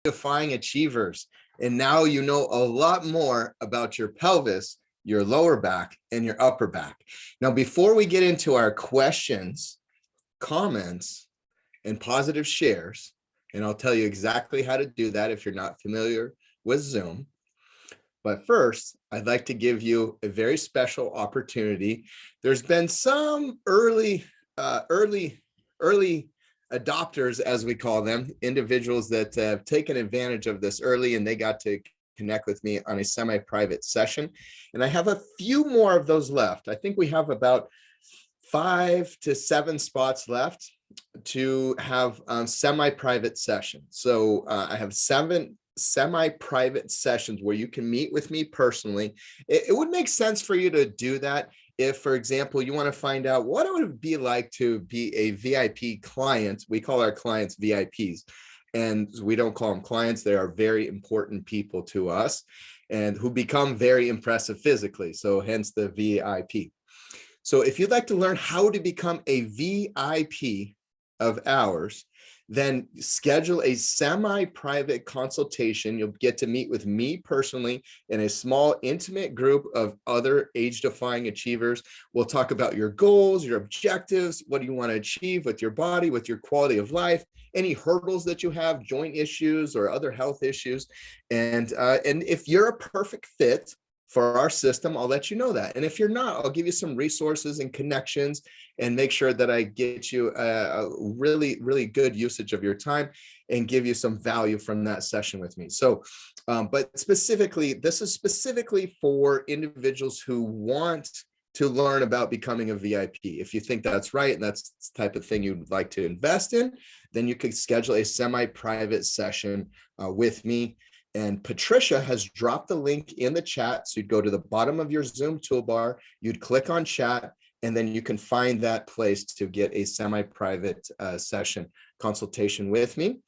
Defying Achievers. And now you know a lot more about your pelvis, your lower back, and your upper back. Now, before we get into our questions, comments, and positive shares, and I'll tell you exactly how to do that if you're not familiar with Zoom. But first, I'd like to give you a very special opportunity. There's been some early adopters, as we call them, individuals that have taken advantage of this early, and they got to connect with me on a semi-private session. And I have a few more of those left. I think we have about 5 to 7 spots left to have semi-private sessions. So I have 7 semi-private sessions where you can meet with me personally. It would make sense for you to do that if, for example, you want to find out what it would be like to be a VIP client. We call our clients VIPs, and we don't call them clients. They are very important people to us and who become very impressive physically. So hence the VIP. So if you'd like to learn how to become a VIP of ours, then schedule a semi-private consultation. You'll get to meet with me personally in a small, intimate group of other age-defying achievers. We'll talk about your goals, your objectives, what do you want to achieve with your body, with your quality of life, any hurdles that you have, joint issues or other health issues. And if you're a perfect fit for our system, I'll let you know that. And if you're not, I'll give you some resources and connections and make sure that I get you a really, really good usage of your time and give you some value from that session with me. So, but specifically, this is specifically for individuals who want to learn about becoming a VIP. If you think that's right and that's the type of thing you'd like to invest in, then you could schedule a semi-private session with me. And Patricia has dropped the link in the chat. So you'd go to the bottom of your Zoom toolbar, you'd click on chat, and then you can find that place to get a semi-private session consultation with me.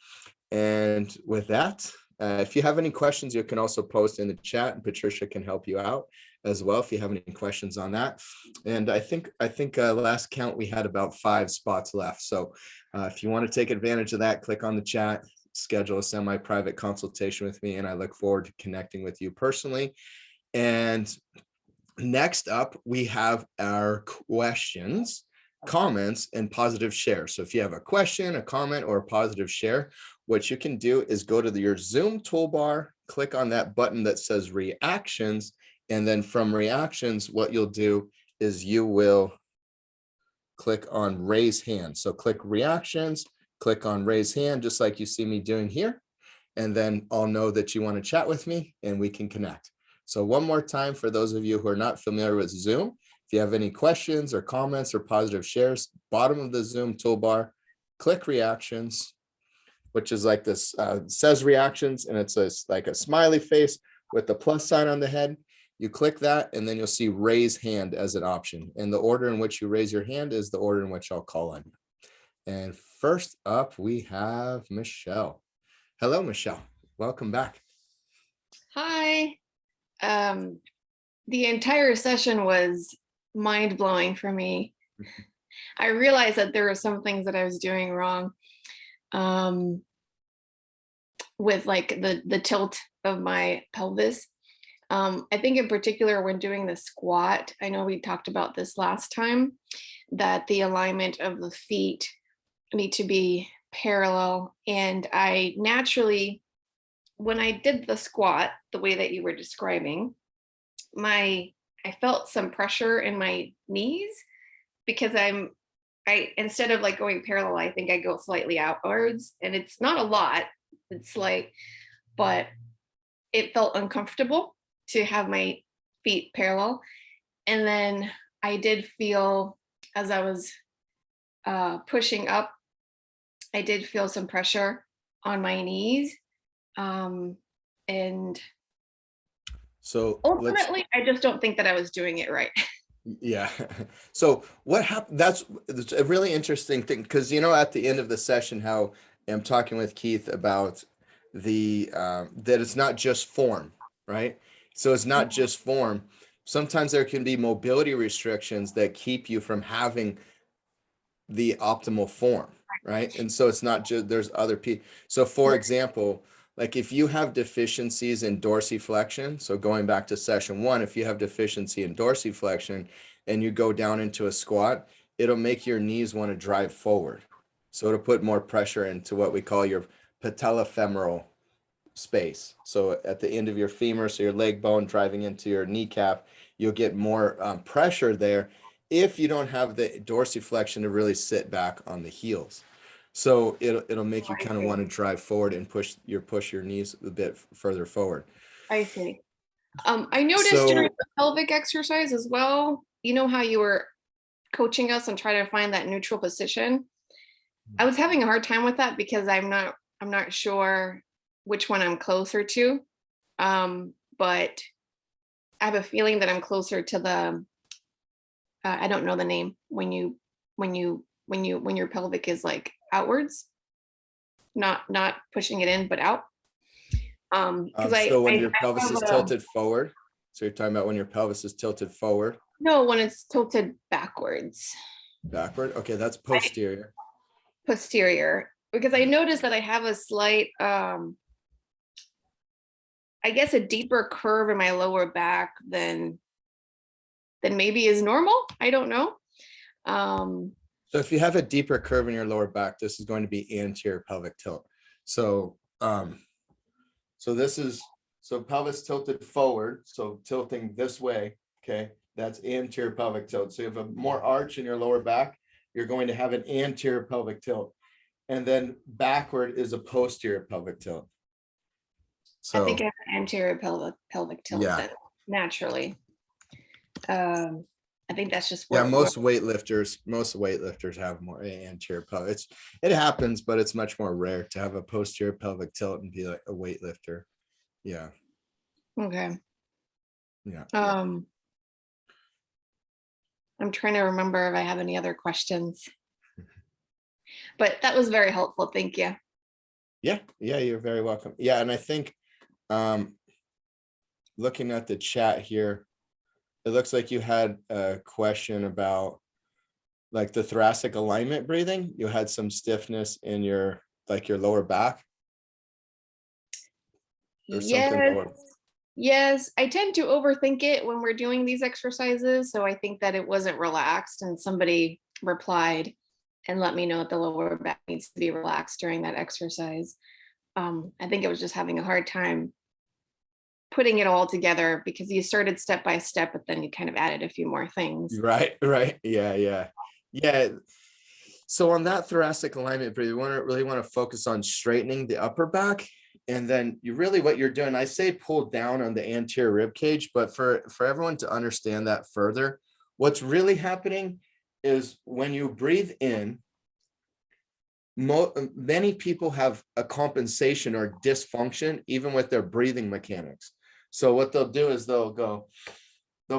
And with that, if you have any questions, you can also post in the chat and Patricia can help you out as well if you have any questions on that. And I think last count, we had about 5 spots left. So if you want to take advantage of that, click on the chat, schedule a semi-private consultation with me, and I look forward to connecting with you personally. And next up, we have our questions, comments, and positive share. So if you have a question, a comment, or a positive share, what you can do is go to your Zoom toolbar, click on that button that says reactions, and then from reactions, what you'll do is you will click on raise hand. So click reactions, click on raise hand, just like you see me doing here. And then I'll know that you want to chat with me and we can connect. So one more time, for those of you who are not familiar with Zoom, if you have any questions or comments or positive shares, bottom of the Zoom toolbar, click reactions, which is like this, says reactions, and it's like a smiley face with the plus sign on the head. You click that, and then you'll see raise hand as an option. And the order in which you raise your hand is the order in which I'll call on you. And first up, we have Michelle. Hello, Michelle. Welcome back. Hi. The entire session was mind-blowing for me. I realized that there were some things that I was doing wrong with like the tilt of my pelvis. I think in particular when doing the squat, I know we talked about this last time, that the alignment of the feet need to be parallel. And I naturally, when I did the squat, the way that you were describing, I felt some pressure in my knees because instead of like going parallel, I think I go slightly outwards, and it's not a lot, it's like, but it felt uncomfortable to have my feet parallel. And then I did feel, as I was pushing up, I did feel some pressure on my knees. And so ultimately, I just don't think that I was doing it right. Yeah. So what happened? That's a really interesting thing, because, you know, at the end of the session, how I'm talking with Keith about that it's not just form, right? So it's not just form. Sometimes there can be mobility restrictions that keep you from having the optimal form, right? And so it's not just, there's other people. So for example, like if you have deficiencies in dorsiflexion, so going back to session 1, if you have deficiency in dorsiflexion and you go down into a squat, it'll make your knees want to drive forward. So it'll put more pressure into what we call your patellofemoral space. So at the end of your femur, so your leg bone driving into your kneecap, you'll get more pressure there if you don't have the dorsiflexion to really sit back on the heels. So it'll make you I kind of see. want to drive forward and push your knees a bit further forward. I see. I noticed during So the pelvic exercise as well, you know how you were coaching us and trying to find that neutral position? I was having a hard time with that because I'm not sure which one I'm closer to. But I have a feeling that I'm closer to the I don't know the name when your pelvic is like outwards, not pushing it in but out. Because so when your I pelvis have is a tilted forward, so you're talking about when your pelvis is tilted forward, no when it's tilted backwards. backward. Okay, that's I posterior. posterior because I noticed that I have a slight I guess a deeper curve in my lower back than maybe is normal. I don't know. Um, So if you have a deeper curve in your lower back, this is going to be anterior pelvic tilt. So so this is so pelvis tilted forward, so tilting this way. Okay, that's anterior pelvic tilt. So you have a more arch in your lower back, you're going to have an anterior pelvic tilt, and then backward is a posterior pelvic tilt. I think I So have an anterior pelvic tilt yeah, that naturally. Um, I think that's just yeah, where most weightlifters have more anterior pelvic. It happens, but it's much more rare to have a posterior pelvic tilt and be like a weightlifter. Yeah, okay. yeah. Um, I'm trying to remember if I have any other questions, but that was very helpful. Thank you. Yeah, yeah, you're very welcome. Yeah, and I think um looking at the chat here, it looks like you had a question about like the thoracic alignment breathing. You had some stiffness in your like your lower back or something Yes, lower. yes. I tend to overthink it when we're doing these exercises. So I think that it wasn't relaxed, and somebody replied and let me know that the lower back needs to be relaxed during that exercise. I think it was just having a hard time putting it all together because you started step by step, but then you kind of added a few more things. Right, right. Yeah, yeah. Yeah. So on that thoracic alignment breathing, really want to focus on straightening the upper back. And then you really what you're doing, I say pull down on the anterior rib cage, but for everyone to understand that further, what's really happening is when you breathe in, many people have a compensation or dysfunction even with their breathing mechanics. So what they'll do is they'll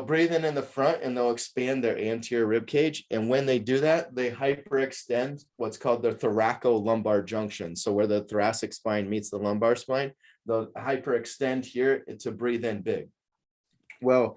breathe in the front and they'll expand their anterior rib cage. And when they do that, they hyperextend what's called the thoracolumbar junction. So where the thoracic spine meets the lumbar spine, they'll hyperextend here to breathe in big. Well,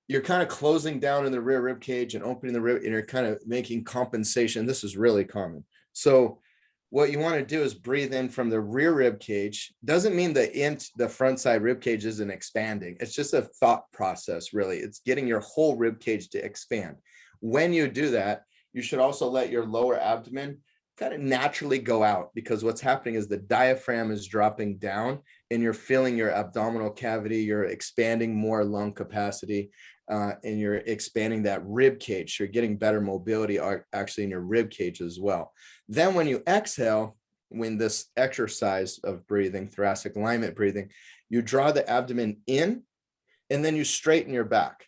you're kind of closing down in the rear rib cage and opening the rib, and you're kind of making compensation. This is really common. So what you want to do is breathe in from the rear rib cage. Doesn't mean the front side rib cage isn't expanding. It's just a thought process, really. It's getting your whole rib cage to expand. When you do that, you should also let your lower abdomen kind of naturally go out, because what's happening is the diaphragm is dropping down and you're filling your abdominal cavity. You're expanding more lung capacity. And you're expanding that rib cage. So you're getting better mobility actually in your rib cage as well. Then when you exhale, when this exercise of breathing, thoracic alignment breathing, you draw the abdomen in and then you straighten your back,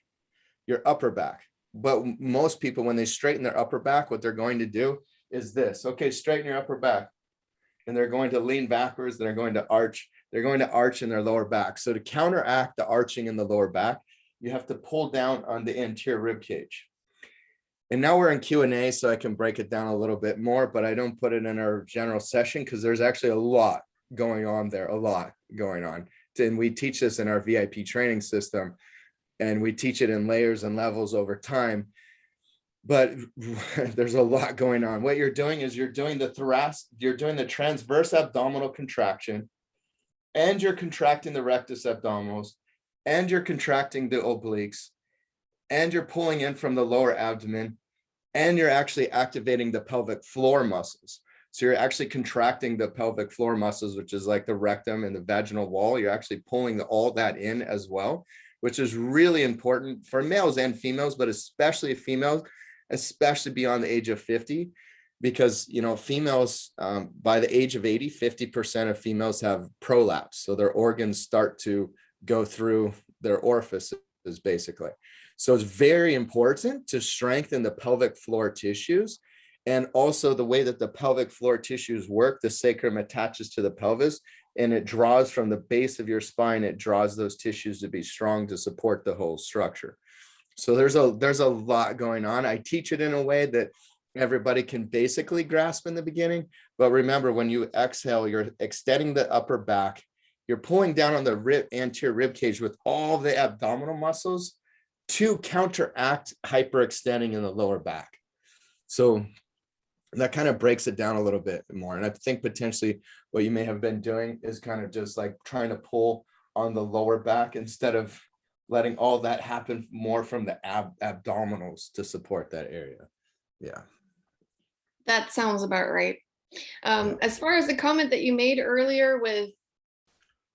your upper back. But most people, when they straighten their upper back, what they're going to do is this. Okay, straighten your upper back. And they're going to lean backwards. They're going to arch. They're going to arch in their lower back. So to counteract the arching in the lower back, you have to pull down on the anterior rib cage. And now we're in Q&A, so I can break it down a little bit more, but I don't put it in our general session because there's actually a lot going on there, a lot going on. And we teach this in our VIP training system, and we teach it in layers and levels over time. But there's a lot going on. What you're doing is you're doing the transverse abdominal contraction. and you're contracting the rectus abdominis, and you're contracting the obliques, and you're pulling in from the lower abdomen, and you're actually activating the pelvic floor muscles. So you're actually contracting the pelvic floor muscles, which is like the rectum and the vaginal wall. You're actually pulling all that in as well, which is really important for males and females, but especially females, especially beyond the age of 50, because, you know, females, by the age of 80, 50% of females have prolapse. So their organs start to go through their orifices, basically. So it's very important to strengthen the pelvic floor tissues. And also the way that the pelvic floor tissues work, the sacrum attaches to the pelvis and it draws from the base of your spine. It draws those tissues to be strong to support the whole structure. So there's a lot going on. I teach it in a way that everybody can basically grasp in the beginning. But remember, when you exhale, you're extending the upper back. You're pulling down on the anterior rib cage with all the abdominal muscles to counteract hyperextending in the lower back. So that kind of breaks it down a little bit more. And I think potentially what you may have been doing is kind of just like trying to pull on the lower back instead of letting all that happen more from the abdominals to support that area. Yeah. That sounds about right. Yeah. As far as the comment that you made earlier with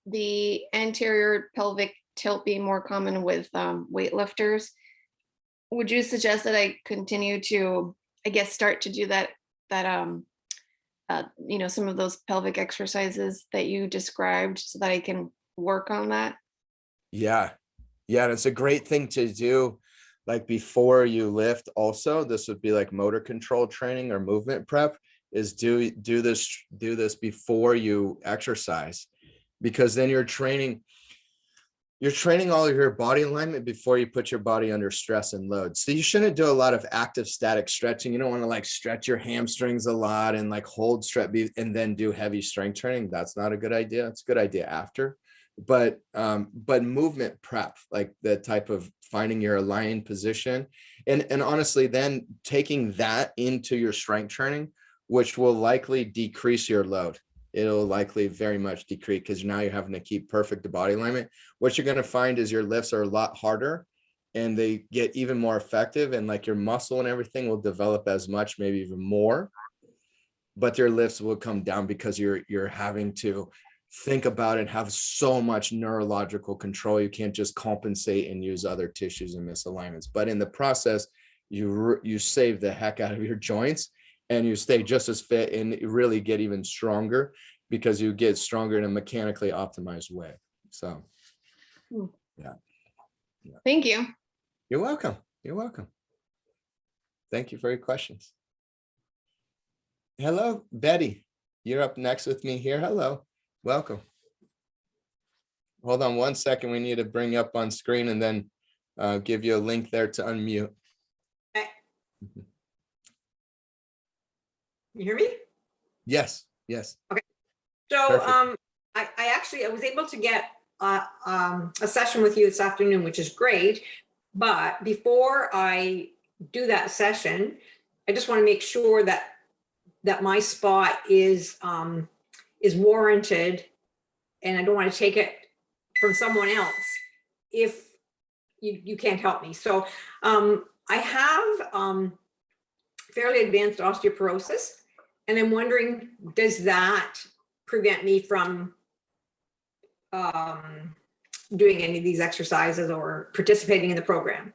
the anterior pelvic tilt being more common with weightlifters, would you suggest that I continue to, I guess, start to do that you know, some of those pelvic exercises that you described so that I can work on that? Yeah. And it's a great thing to do. Like before you lift also, this would be like motor control training or movement prep, is do this before you exercise, because then you're training all of your body alignment before you put your body under stress and load. So you shouldn't do a lot of active static stretching. You don't want to like stretch your hamstrings a lot and like hold stretch and then do heavy strength training. That's not a good idea. It's a good idea after. But movement prep, like the type of finding your aligned position, and honestly, then taking that into your strength training, which will likely decrease your load. It'll likely very much decrease because now you're having to keep perfect body alignment. What you're going to find is your lifts are a lot harder and they get even more effective, and like your muscle and everything will develop as much, maybe even more, but your lifts will come down because you're having to think about it, have so much neurological control. You can't just compensate and use other tissues and misalignments, but in the process, you save the heck out of your joints and you stay just as fit and really get even stronger because you get stronger in a mechanically optimized way. So, yeah. Thank you. You're welcome. Thank you for your questions. Hello, Betty. You're up next with me here. Hello. Welcome. Hold on one second. We need to bring you up on screen and then give you a link there to unmute. Okay. You hear me? Yes. Okay. So Perfect. I was able to get a session with you this afternoon, which is great. But before I do that session, I just want to make sure that my spot is warranted, and I don't want to take it from someone else if you can't help me. So I have fairly advanced osteoporosis, and I'm wondering, does that prevent me from doing any of these exercises or participating in the program?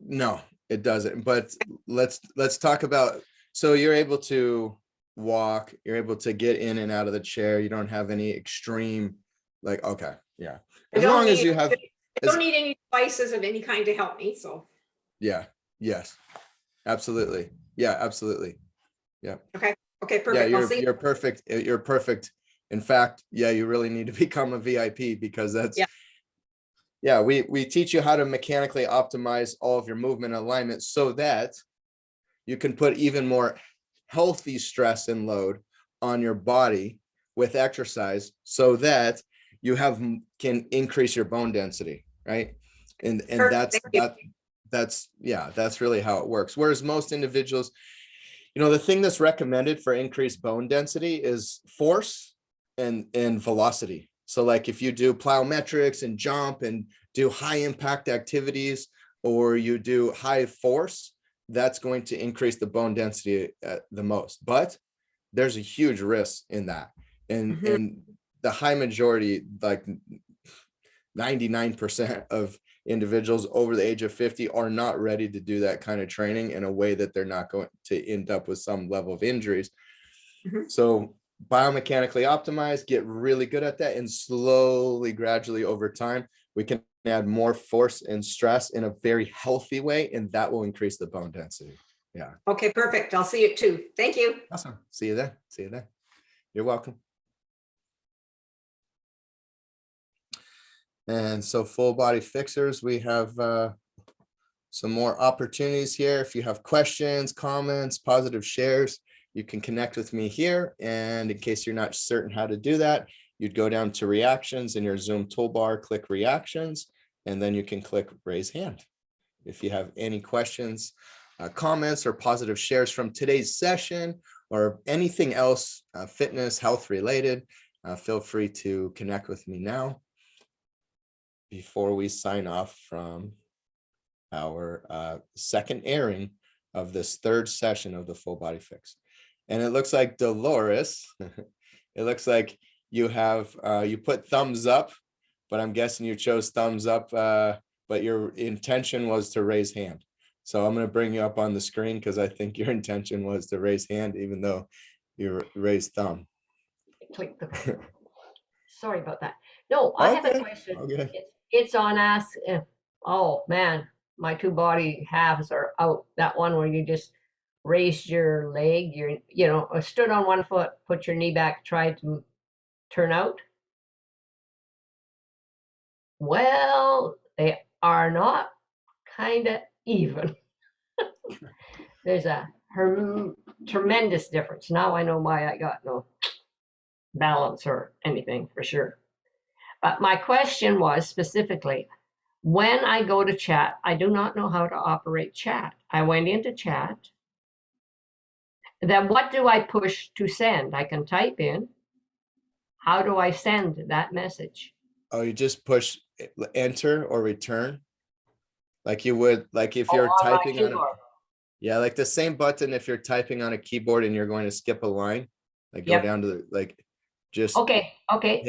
No, it doesn't. But let's talk about, so you're able to walk, you're able to get in and out of the chair. You don't have any extreme, like, okay. Yeah. As long as you have, I don't need any devices of any kind to help me. So. Yeah. Yes. Absolutely. Yeah, absolutely. Yeah. Okay, perfect. Yeah, I'll see. you're perfect. You're perfect. In fact, yeah, you really need to become a VIP because that's, yeah, we teach you how to mechanically optimize all of your movement alignment so that you can put even more healthy stress and load on your body with exercise so that you can increase your bone density, right? And that's really how it works. Whereas most individuals, The thing that's recommended for increased bone density is force and velocity. So like if you do plyometrics and jump and do high impact activities, or you do high force, that's going to increase the bone density the most. But there's a huge risk in that. And the high majority, like 99% of individuals over the age of 50 are not ready to do that kind of training in a way that they're not going to end up with some level of injuries. So biomechanically optimized, get really good at that, and slowly, gradually over time, we can add more force and stress in a very healthy way, and that will increase the bone density. Yeah. Okay, perfect. I'll see you at 2. Thank you. Awesome. See you then. See you then. You're welcome. And so full body fixers, we have some more opportunities here. If you have questions, comments, positive shares, you can connect with me here. And in case you're not certain how to do that, you'd go down to reactions in your Zoom toolbar, click reactions, and then you can click raise hand. If you have any questions, comments, or positive shares from today's session, or anything else fitness, health related, feel free to connect with me now before we sign off from our second airing of this third session of the Full Body Fix. And it looks like Dolores, it looks like you have, you put thumbs up, but I'm guessing you chose thumbs up, but your intention was to raise hand. So I'm going to bring you up on the screen because I think your intention was to raise hand, even though you raised thumb. Click the. Sorry about that. No, I have a question. Okay. It's on Ask. Oh man, my 2 body halves are out. That one where you just raised your leg, stood on one foot, put your knee back, tried to turn out. Well, they are not kind of even. There's a tremendous difference. Now I know why I got no balance or anything for sure. But my question was specifically, when I go to chat, I do not know how to operate chat. I went into chat. Then what do I push to send? I can type in. How do I send that message? Oh, you just push enter or return, like you would, like if you're typing on yeah, like the same button if you're typing on a keyboard and you're going to skip a line, like go down to the, like just okay,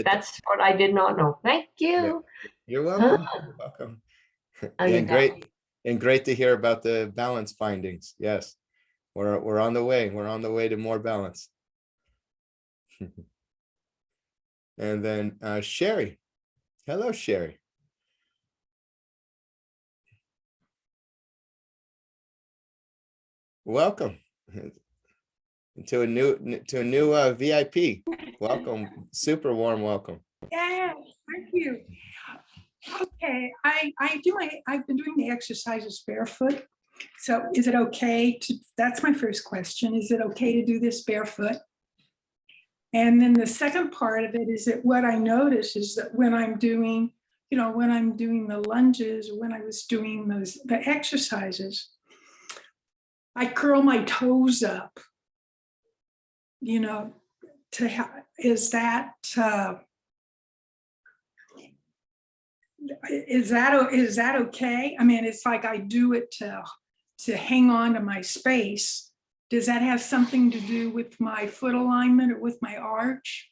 that's what I did not know. Thank you. Yeah. You're welcome. You're welcome. And great to hear about the balance findings. Yes, we're on the way. We're on the way to more balance. And then Sherry. Hello, Sherry. Welcome to a new VIP. Welcome, super warm welcome. Yeah, thank you. Okay, I've been doing the exercises barefoot. So is it okay to, that's my first question. Is it okay to do this barefoot? And then the second part of it is that what I notice is that when I'm doing, when I'm doing the lunges, when I was doing the exercises, I curl my toes up, is that okay? I mean, it's like I do it to hang on to my space. Does that have something to do with my foot alignment or with my arch?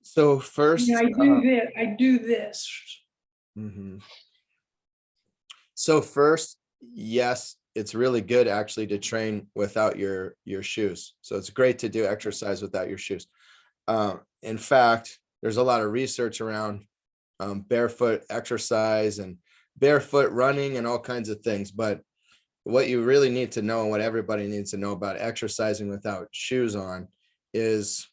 So first, I do this. Mm-hmm. So first, yes, it's really good actually to train without your shoes. So it's great to do exercise without your shoes. In fact, there's a lot of research around barefoot exercise and barefoot running and all kinds of things. But what you really need to know, and what everybody needs to know about exercising without shoes on, is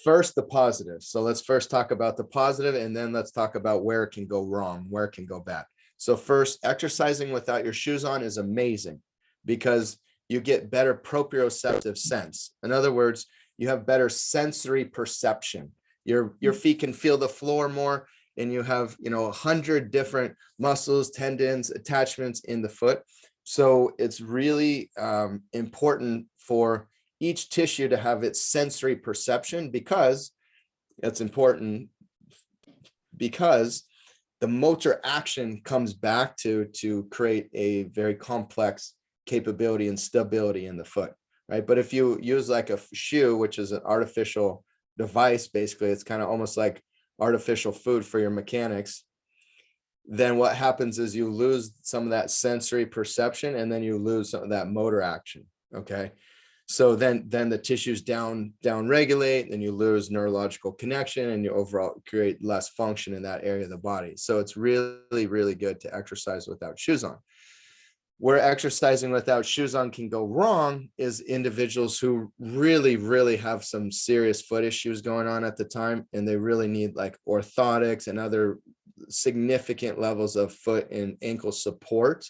first the positive. So let's first talk about the positive, and then let's talk about where it can go wrong, where it can go bad. So first, exercising without your shoes on is amazing because you get better proprioceptive sense. In other words, you have better sensory perception. Your feet can feel the floor more, and you have 100 different muscles, tendons, attachments in the foot. So it's really important for each tissue to have its sensory perception, because that's important, because the motor action comes back to create a very complex capability and stability in the foot, right? But if you use like a shoe, which is an artificial device, basically, it's kind of almost like artificial food for your mechanics, then what happens is you lose some of that sensory perception, and then you lose some of that motor action. Okay. So then the tissues down regulate, and you lose neurological connection, and you overall create less function in that area of the body. So it's really, really good to exercise without shoes on. Where exercising without shoes on can go wrong is individuals who really, really have some serious foot issues going on at the time, and they really need like orthotics and other significant levels of foot and ankle support.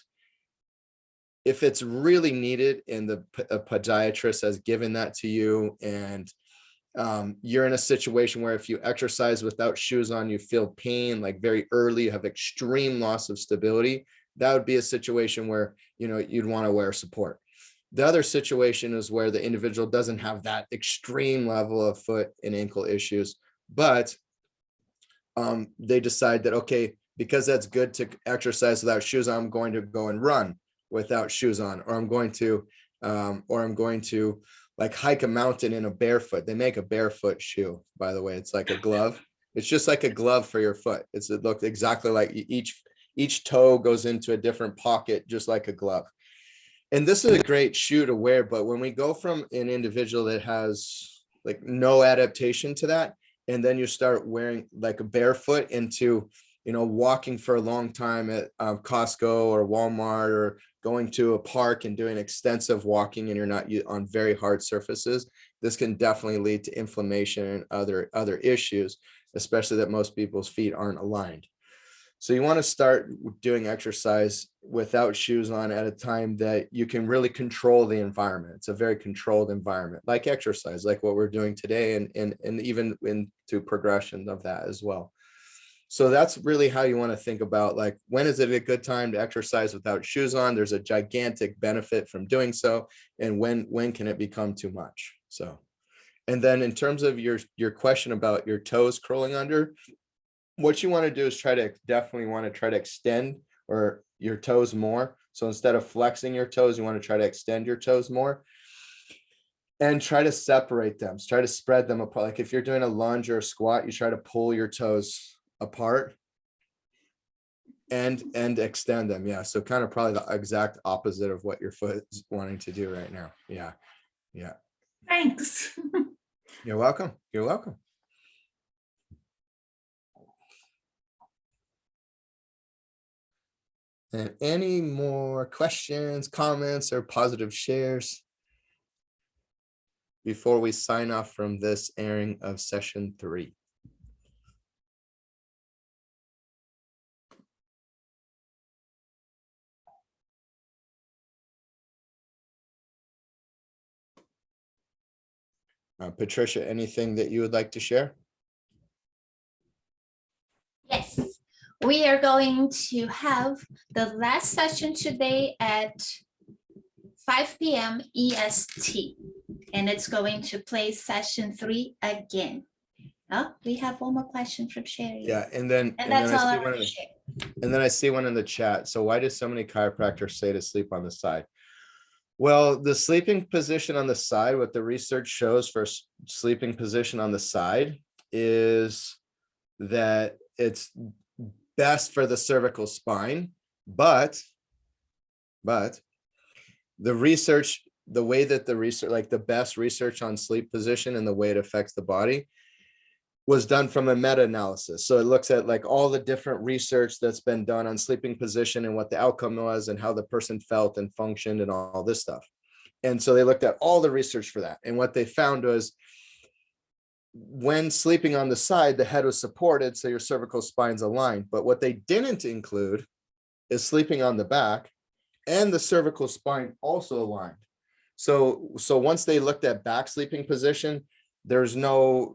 If it's really needed and a podiatrist has given that to you, and you're in a situation where if you exercise without shoes on, you feel pain like very early, you have extreme loss of stability, that would be a situation where, you know, you'd want to wear support. The other situation is where the individual doesn't have that extreme level of foot and ankle issues, but they decide that, okay, because that's good to exercise without shoes on, I'm going to go and run without shoes on, or I'm going to like hike a mountain in a barefoot. They make a barefoot shoe, by the way. It's like a glove. It's just like a glove for your foot. It looks exactly like each toe goes into a different pocket, just like a glove. And this is a great shoe to wear. But when we go from an individual that has like no adaptation to that, and then you start wearing like a barefoot into, you know, walking for a long time at Costco or Walmart, or going to a park and doing extensive walking, and you're not on very hard surfaces, this can definitely lead to inflammation and other issues, especially that most people's feet aren't aligned. So you want to start doing exercise without shoes on at a time that you can really control the environment. It's a very controlled environment, like exercise, like what we're doing today, and even into progression of that as well. So that's really how you want to think about, like, when is it a good time to exercise without shoes on? There's a gigantic benefit from doing so. And when can it become too much? So, and then in terms of your question about your toes curling under, what you want to do is definitely want to try to extend or your toes more. So instead of flexing your toes, you want to try to extend your toes more, and try to separate them. Try to spread them apart. Like if you're doing a lunge or a squat, you try to pull your toes apart and extend them. Yeah. So kind of probably the exact opposite of what your foot is wanting to do right now. Yeah. Yeah. Thanks. You're welcome. You're welcome. And any more questions, comments, or positive shares before we sign off from this airing of session 3? Patricia, anything that you would like to share? Yes, we are going to have the last session today at 5 p.m. EST, and it's going to play session 3 again. Oh, we have one more question from Sherry. Yeah, and then that's all I I want to share. and then I see one in the chat. So why do so many chiropractors say to sleep on the side? Well, the sleeping position on the side, what the research shows for sleeping position on the side is that it's best for the cervical spine, but the research, the way that the research, like the best research on sleep position and the way it affects the body, was done from a meta-analysis. So it looks at like all the different research that's been done on sleeping position and what the outcome was and how the person felt and functioned and all this stuff. And so they looked at all the research for that. And what they found was when sleeping on the side, the head was supported, so your cervical spine's aligned. But what they didn't include is sleeping on the back and the cervical spine also aligned. So once they looked at back sleeping position, there's no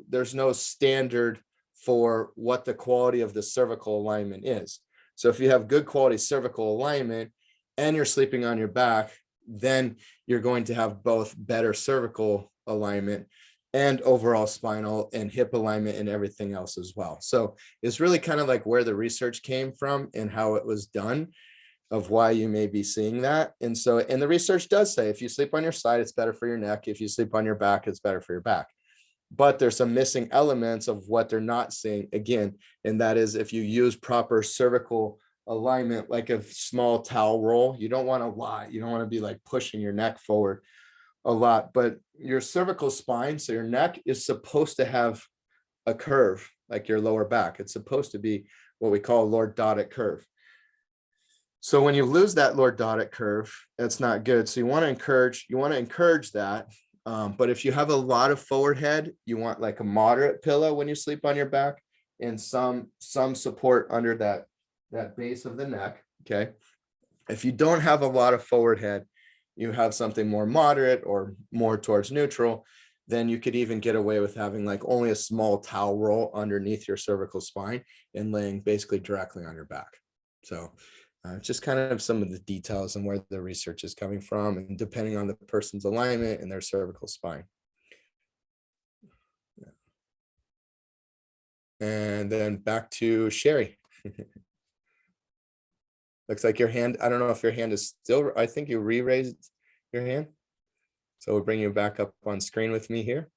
standard for what the quality of the cervical alignment is. So if you have good quality cervical alignment and you're sleeping on your back, then you're going to have both better cervical alignment and overall spinal and hip alignment and everything else as well. So it's really kind of like where the research came from and how it was done, of why you may be seeing that. And so, and the research does say if you sleep on your side, it's better for your neck. If you sleep on your back, it's better for your back. But there's some missing elements of what they're not seeing again. And that is if you use proper cervical alignment, like a small towel roll, you don't want a lot. You don't want to be like pushing your neck forward a lot, but your cervical spine, so your neck is supposed to have a curve like your lower back. It's supposed to be what we call a lordotic curve. So when you lose that lordotic curve, that's not good. So you want to encourage that. But if you have a lot of forward head, you want like a moderate pillow when you sleep on your back and some support under that base of the neck. Okay. If you don't have a lot of forward head, you have something more moderate or more towards neutral, then you could even get away with having like only a small towel roll underneath your cervical spine and laying basically directly on your back. So just kind of some of the details and where the research is coming from, and depending on the person's alignment and their cervical spine. And then back to Sherry. Looks like your hand, I don't know if your hand is still, I think you re-raised your hand. So we'll bring you back up on screen with me here.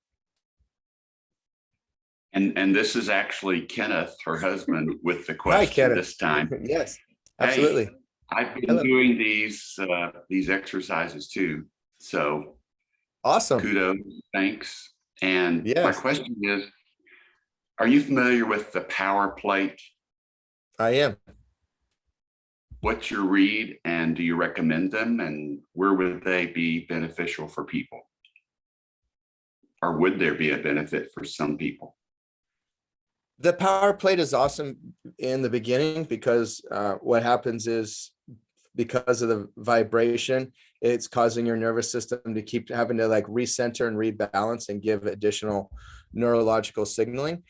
And this is actually Kenneth, her husband, with the Hi, question Kenneth. this time. Yes, Hey, absolutely. I've been Hello. doing these exercises too. So Awesome. kudos, thanks. And my Yes. question is, are you familiar with the power plate? I am. What's your read, and do you recommend them, and where would they be beneficial for people? Or would there be a benefit for some people? The power plate is awesome in the beginning because what happens is because of the vibration, it's causing your nervous system to keep having to like recenter and rebalance and give additional neurological signaling.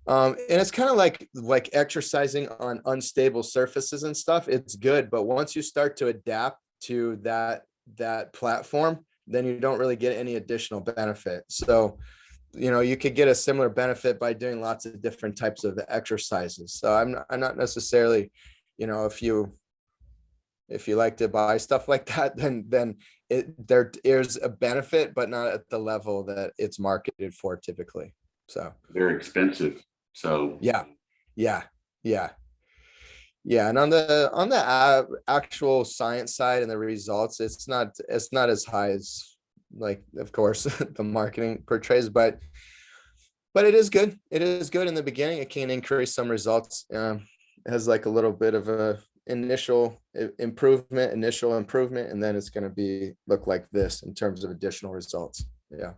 And it's kind of like exercising on unstable surfaces and stuff. It's good, but once you start to adapt to that platform, then you don't really get any additional benefit. So, you know, you could get a similar benefit by doing lots of different types of exercises. So I'm not necessarily, you know, if you like to buy stuff like that, then there is a benefit, but not at the level that it's marketed for typically. So They're expensive. So yeah. And on the actual science side and the results, it's not as high as, like, of course, the marketing portrays, but it is good. It is good in the beginning. It can increase some results. It has like a little bit of a initial improvement, and then it's going to look like this in terms of additional results. Yeah.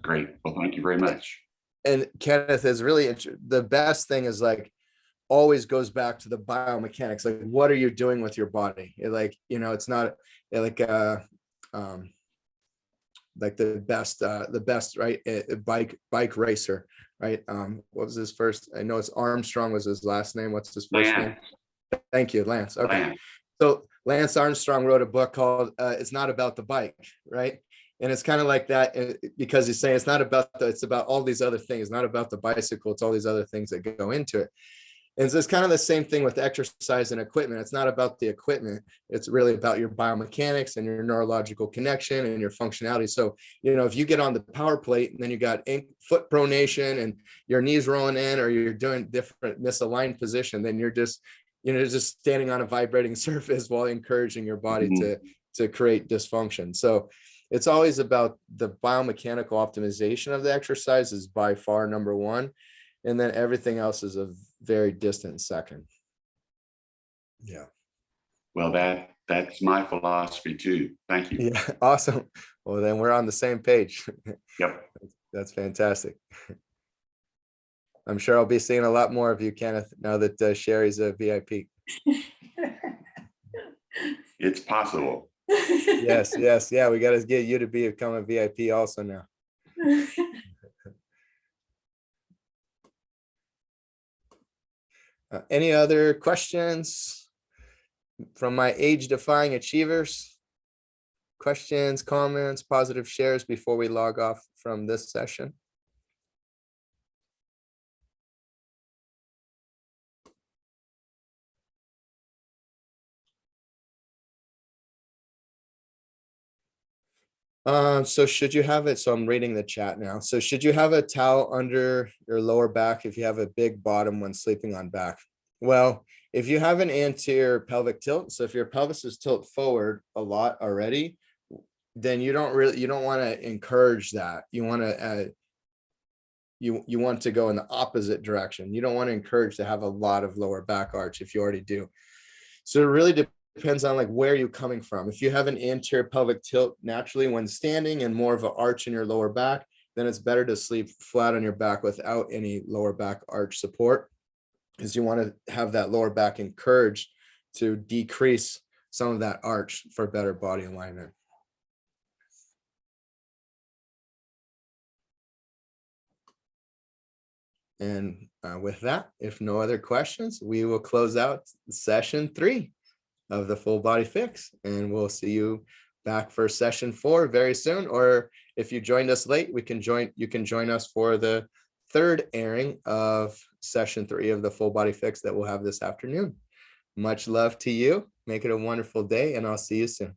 great. Well, thank you very much. And Kenneth is really the best thing is like always goes back to the biomechanics. Like, what are you doing with your body? Like, you know, it's not like the best, right? A bike racer, right? What was his first? I know it's Armstrong was his last name. What's his first name? Thank you, Lance. Okay. Lance. So Lance Armstrong wrote a book called It's Not About the Bike, right? And it's kind of like that because he's saying it's not about it's about all these other things, not about the bicycle. It's all these other things that go into it. And so it's kind of the same thing with exercise and equipment. It's not about the equipment. It's really about your biomechanics and your neurological connection and your functionality. So, you know, if you get on the power plate and then you got foot pronation and your knees rolling in, or you're doing different misaligned position, then you're just, you know, just standing on a vibrating surface while encouraging your body to create dysfunction. So it's always about the biomechanical optimization of the exercise is by far number one. And then everything else is a very distant second. Yeah. Well, that's my philosophy too. Thank you. Yeah. Awesome. Well, then we're on the same page. Yep. That's fantastic. I'm sure I'll be seeing a lot more of you, Kenneth, now that Sherry's a VIP. It's possible. Yes. Yeah. We got to get you to become a VIP also now. Any other questions? From my age-defying achievers, questions, comments, positive shares before we log off from this session? So should you have it? So I'm reading the chat now. So should you have a towel under your lower back if you have a big bottom when sleeping on back? Well, if you have an anterior pelvic tilt, so if your pelvis is tilt forward a lot already, then you don't want to encourage that. You want to you want to go in the opposite direction. You don't want to encourage to have a lot of lower back arch if you already do. So it really depends on like where you're coming from. If you have an anterior pelvic tilt naturally when standing and more of an arch in your lower back, then it's better to sleep flat on your back without any lower back arch support, because you want to have that lower back encouraged to decrease some of that arch for better body alignment. And with that, if no other questions, we will close out session 3 of the Full Body Fix, and we'll see you back for session 4 very soon. Or if you joined us late, you can join us for the 3rd airing of session 3 of the Full Body Fix that we'll have this afternoon. Much love to you. Make it a wonderful day, and I'll see you soon.